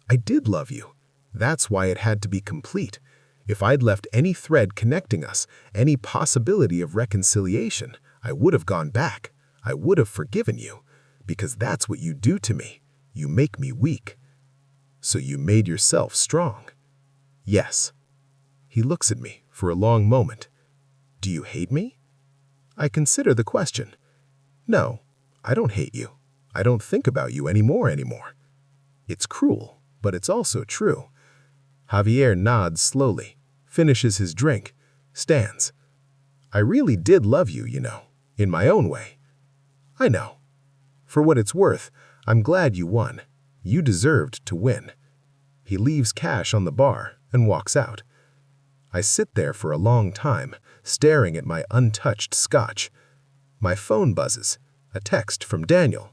I did love you. That's why it had to be complete. If I'd left any thread connecting us, any possibility of reconciliation, I would have gone back. I would have forgiven you, because that's what you do to me. You make me weak. So you made yourself strong. Yes. He looks at me for a long moment. Do you hate me? I consider the question. No, I don't hate you. I don't think about you anymore. It's cruel, but it's also true. Javier nods slowly, finishes his drink, stands. I really did love you, in my own way. I know. For what it's worth, I'm glad you won. You deserved to win. He leaves cash on the bar and walks out. I sit there for a long time, staring at my untouched scotch. My phone buzzes. A text from Daniel.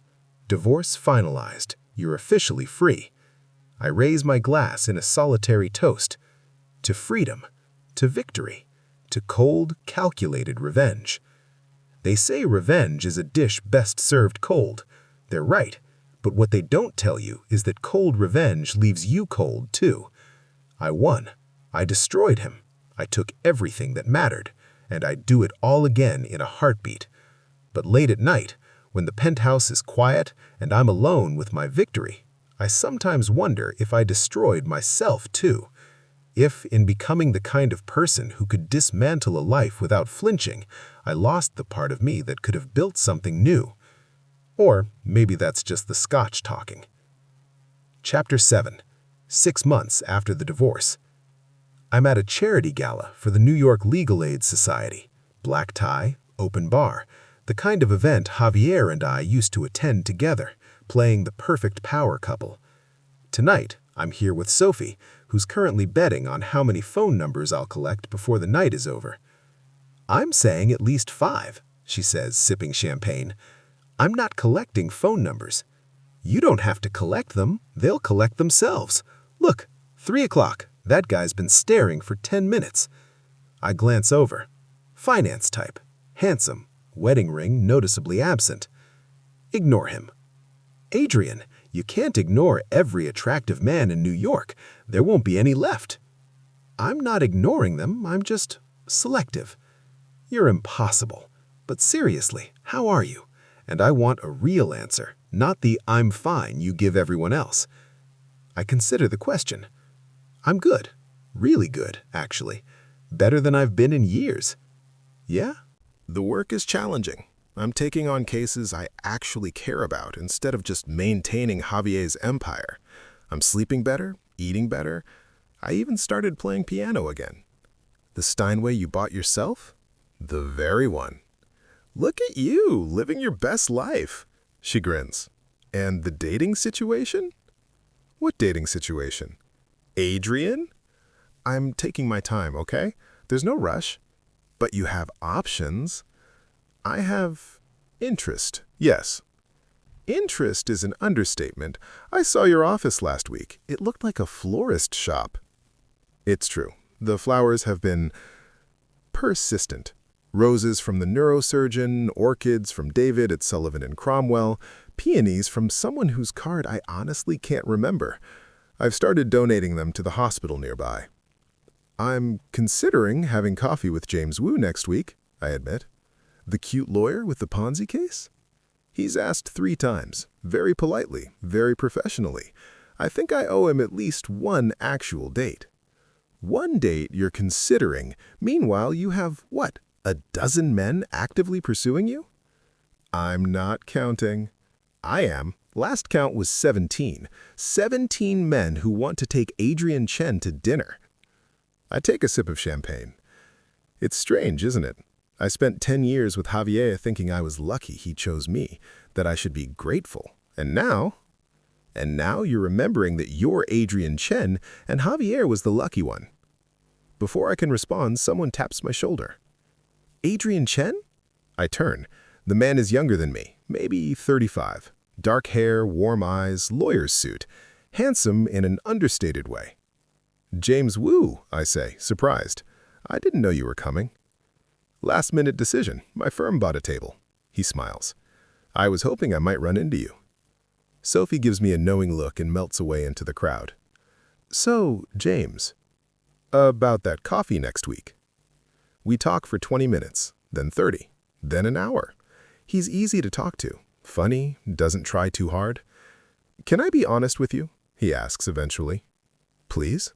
Divorce finalized. You're officially free. I raise my glass in a solitary toast. To freedom, to victory, to cold, calculated revenge. They say revenge is a dish best served cold. They're right, but what they don't tell you is that cold revenge leaves you cold too. I won. I destroyed him. I took everything that mattered, and I'd do it all again in a heartbeat. But late at night, when the penthouse is quiet and I'm alone with my victory, I sometimes wonder if I destroyed myself too. If, in becoming the kind of person who could dismantle a life without flinching, I lost the part of me that could have built something new. Or maybe that's just the Scotch talking. Chapter 7. 6 months after the divorce. I'm at a charity gala for the New York Legal Aid Society. Black tie, open bar. The kind of event Javier and I used to attend together, playing the perfect power couple. Tonight, I'm here with Sophie, who's currently betting on how many phone numbers I'll collect before the night is over. I'm saying at least 5, she says, sipping champagne. I'm not collecting phone numbers. You don't have to collect them. They'll collect themselves. Look, 3 o'clock. That guy's been staring for 10 minutes. I glance over. Finance type. Handsome. Wedding ring noticeably absent. Ignore him. Adrian, you can't ignore every attractive man in New York. There won't be any left. I'm not ignoring them. I'm just selective. You're impossible. But seriously, how are you? And I want a real answer, not the "I'm fine" you give everyone else. I consider the question. I'm good. Really good, actually. Better than I've been in years. Yeah? The work is challenging. I'm taking on cases I actually care about instead of just maintaining Javier's empire. I'm sleeping better, eating better. I even started playing piano again. The Steinway you bought yourself? The very one. Look at you, living your best life. She grins. And the dating situation? What dating situation? Adrian? I'm taking my time, okay? There's no rush. But you have options. I have interest, yes. Interest is an understatement. I saw your office last week. It looked like a florist shop. It's true. The flowers have been persistent. Roses from the neurosurgeon, orchids from David at Sullivan and Cromwell, peonies from someone whose card I honestly can't remember. I've started donating them to the hospital nearby. I'm considering having coffee with James Wu next week, I admit. The cute lawyer with the Ponzi case? He's asked 3 times, very politely, very professionally. I think I owe him at least 1 actual date. 1 date you're considering. Meanwhile, you have, what, a dozen men actively pursuing you? I'm not counting. I am. Last count was 17. 17 men who want to take Adrian Chen to dinner. I take a sip of champagne. It's strange, isn't it? I spent 10 years with Javier thinking I was lucky he chose me, that I should be grateful. And now you're remembering that you're Adrian Chen and Javier was the lucky one. Before I can respond, someone taps my shoulder. Adrian Chen? I turn. The man is younger than me, maybe 35. Dark hair, warm eyes, lawyer's suit. Handsome in an understated way. James Wu, I say, surprised. I didn't know you were coming. Last-minute decision. My firm bought a table. He smiles. I was hoping I might run into you. Sophie gives me a knowing look and melts away into the crowd. So, James, about that coffee next week. We talk for 20 minutes, then 30, then an hour. He's easy to talk to, funny, doesn't try too hard. Can I be honest with you? He asks eventually. Please?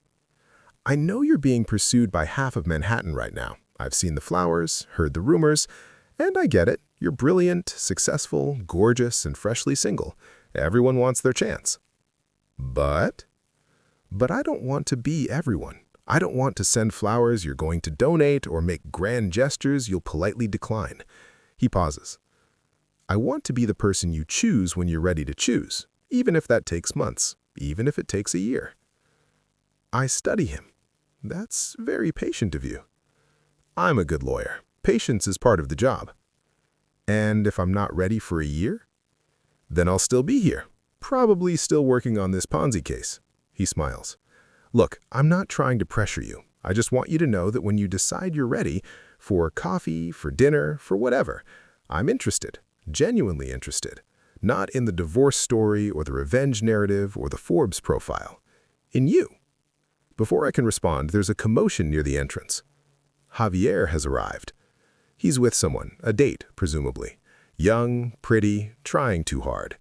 I know you're being pursued by half of Manhattan right now. I've seen the flowers, heard the rumors, and I get it. You're brilliant, successful, gorgeous, and freshly single. Everyone wants their chance. But I don't want to be everyone. I don't want to send flowers you're going to donate or make grand gestures you'll politely decline. He pauses. I want to be the person you choose when you're ready to choose, even if that takes months, even if it takes a year. I study him. That's very patient of you. I'm a good lawyer. Patience is part of the job. And if I'm not ready for a year, then I'll still be here, probably still working on this Ponzi case. he smiles. Look, I'm not trying to pressure you. I just want you to know that when you decide you're ready for coffee, for dinner, for whatever, I'm interested, genuinely interested. Not in the divorce story or the revenge narrative or the Forbes profile. In you. Before I can respond, there's a commotion near the entrance. Javier has arrived. He's with someone, a date, presumably. Young, pretty, trying too hard.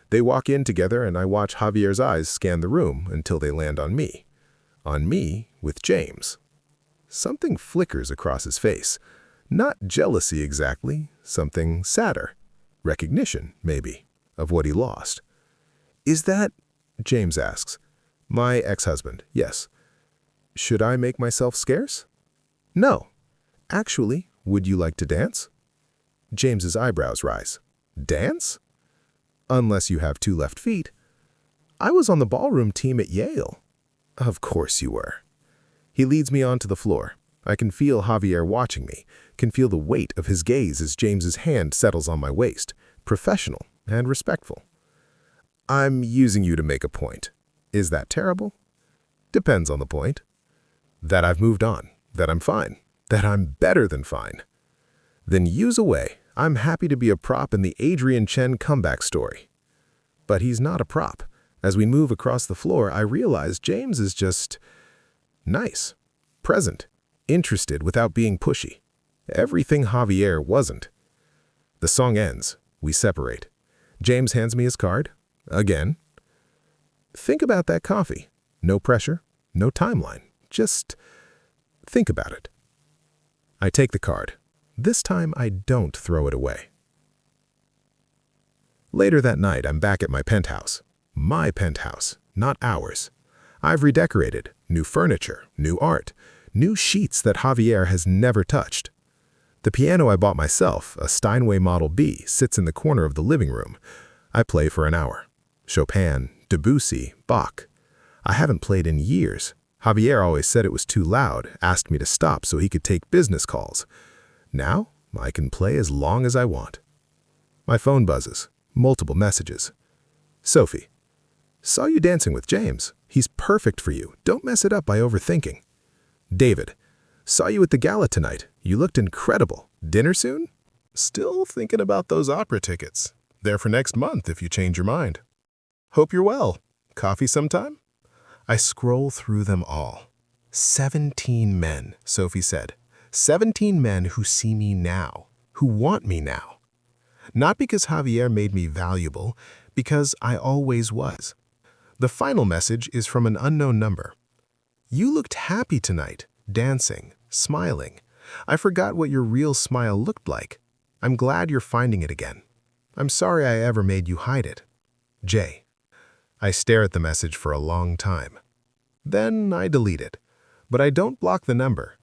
They walk in together and I watch Javier's eyes scan the room until they land on me. On me with James. Something flickers across his face. Not jealousy exactly, something sadder. Recognition, maybe, of what he lost. Is that, James asks, my ex-husband, yes. Should I make myself scarce? No. Actually, would you like to dance? James's eyebrows rise. Dance? Unless you have 2 left feet. I was on the ballroom team at Yale. Of course you were. He leads me onto the floor. I can feel Javier watching me, can feel the weight of his gaze as James's hand settles on my waist, professional and respectful. I'm using you to make a point. Is that terrible? Depends on the point. That I've moved on, that I'm fine, that I'm better than fine. Then use away. I'm happy to be a prop in the Adrian Chen comeback story. But he's not a prop. As we move across the floor, I realize James is just nice, present, interested without being pushy. Everything Javier wasn't. The song ends. We separate. James hands me his card. Again. Think about that coffee. No pressure, no timeline. Just think about it. I take the card. This time I don't throw it away. Later that night, I'm back at my penthouse. My penthouse, not ours. I've redecorated, new furniture, new art, new sheets that Javier has never touched. The piano I bought myself, a Steinway Model B, sits in the corner of the living room. I play for an hour. Chopin, Debussy, Bach. I haven't played in years. Javier always said it was too loud, asked me to stop so he could take business calls. Now, I can play as long as I want. My phone buzzes. Multiple messages. Sophie. Saw you dancing with James. He's perfect for you. Don't mess it up by overthinking. David. Saw you at the Gala tonight. You looked incredible. Dinner soon? Still thinking about those opera tickets. They're for next month if you change your mind. Hope you're well. Coffee sometime? I scroll through them all. 17 men, Sophie said. 17 men who see me now, who want me now. Not because Javier made me valuable, because I always was. The final message is from an unknown number. You looked happy tonight, dancing, smiling. I forgot what your real smile looked like. I'm glad you're finding it again. I'm sorry I ever made you hide it. Jay. I stare at the message for a long time. Then I delete it. But I don't block the number.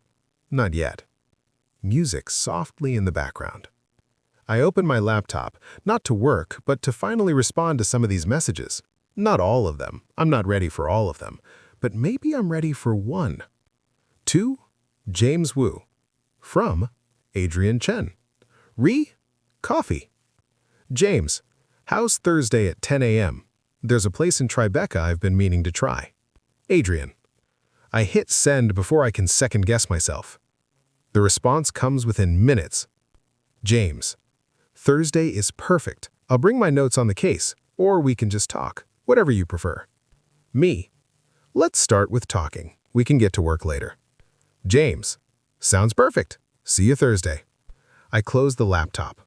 Not yet. Music softly in the background. I open my laptop, not to work, but to finally respond to some of these messages. Not all of them. I'm not ready for all of them. But maybe I'm ready for one. To James Wu. From Adrian Chen. Coffee. James, how's Thursday at 10 a.m.? There's a place in Tribeca I've been meaning to try. Adrian. I hit send before I can second-guess myself. The response comes within minutes. James. Thursday is perfect. I'll bring my notes on the case, or we can just talk, whatever you prefer. Me. Let's start with talking. We can get to work later. James. Sounds perfect. See you Thursday. I close the laptop.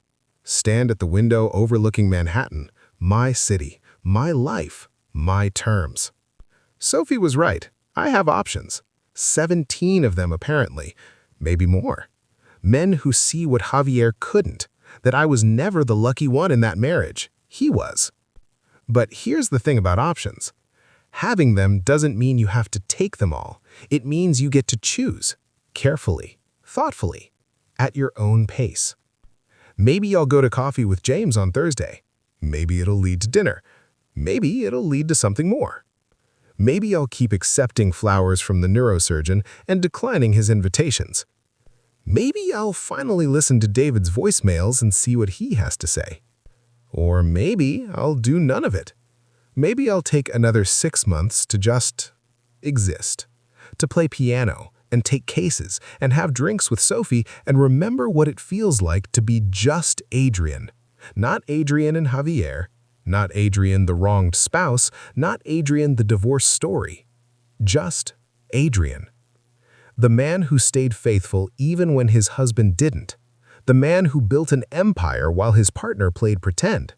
Stand at the window overlooking Manhattan, my city, my life, my terms. Sophie was right. I have options. 17 of them apparently, maybe more. Men who see what Javier couldn't, that I was never the lucky one in that marriage. He was. But here's the thing about options. Having them doesn't mean you have to take them all. It means you get to choose, carefully, thoughtfully, at your own pace. Maybe I'll go to coffee with James on Thursday. Maybe it'll lead to dinner. Maybe it'll lead to something more. Maybe I'll keep accepting flowers from the neurosurgeon and declining his invitations. Maybe I'll finally listen to David's voicemails and see what he has to say. Or maybe I'll do none of it. Maybe I'll take another 6 months to just exist, to play piano and take cases and have drinks with Sophie and remember what it feels like to be just Adrian. Not Adrian and Javier, not Adrian the wronged spouse, not Adrian the divorce story. Just Adrian. The man who stayed faithful even when his husband didn't. The man who built an empire while his partner played pretend.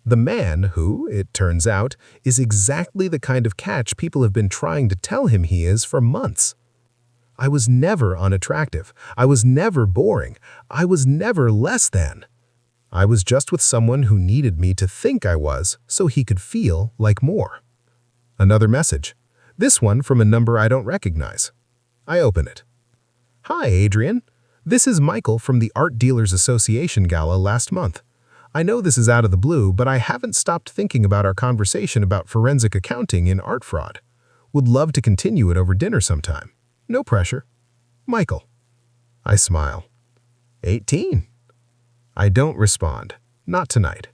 The man who, it turns out, is exactly the kind of catch people have been trying to tell him he is for months. I was never unattractive. I was never boring. I was never less than. I was just with someone who needed me to think I was so he could feel like more. Another message. This one from a number I don't recognize. I open it. Hi, Adrian. This is Michael from the Art Dealers Association Gala last month. I know this is out of the blue, but I haven't stopped thinking about our conversation about forensic accounting in art fraud. Would love to continue it over dinner sometime. No pressure. Michael. I smile. 18. I don't respond. Not tonight.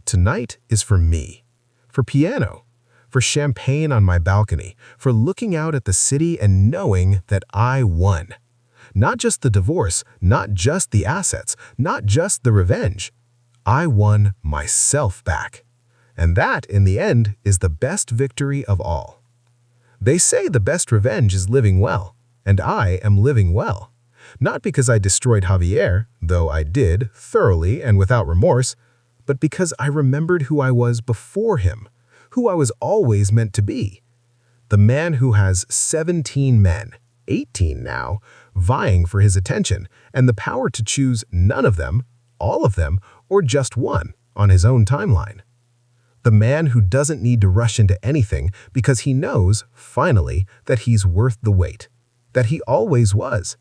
Tonight is for me. For piano. For champagne on my balcony. For looking out at the city and knowing that I won. Not just the divorce, not just the assets, not just the revenge. I won myself back. And that, in the end, is the best victory of all. They say the best revenge is living well, and I am living well. Not because I destroyed Javier, though I did, thoroughly and without remorse, but because I remembered who I was before him, who I was always meant to be. The man who has 17 men, 18 now, vying for his attention, and the power to choose none of them, all of them, or just one on his own timeline. The man who doesn't need to rush into anything because he knows, finally, that he's worth the wait, that he always was.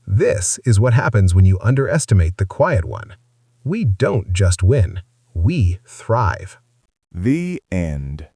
This is what happens when you underestimate the quiet one. We don't just win, we thrive. The end.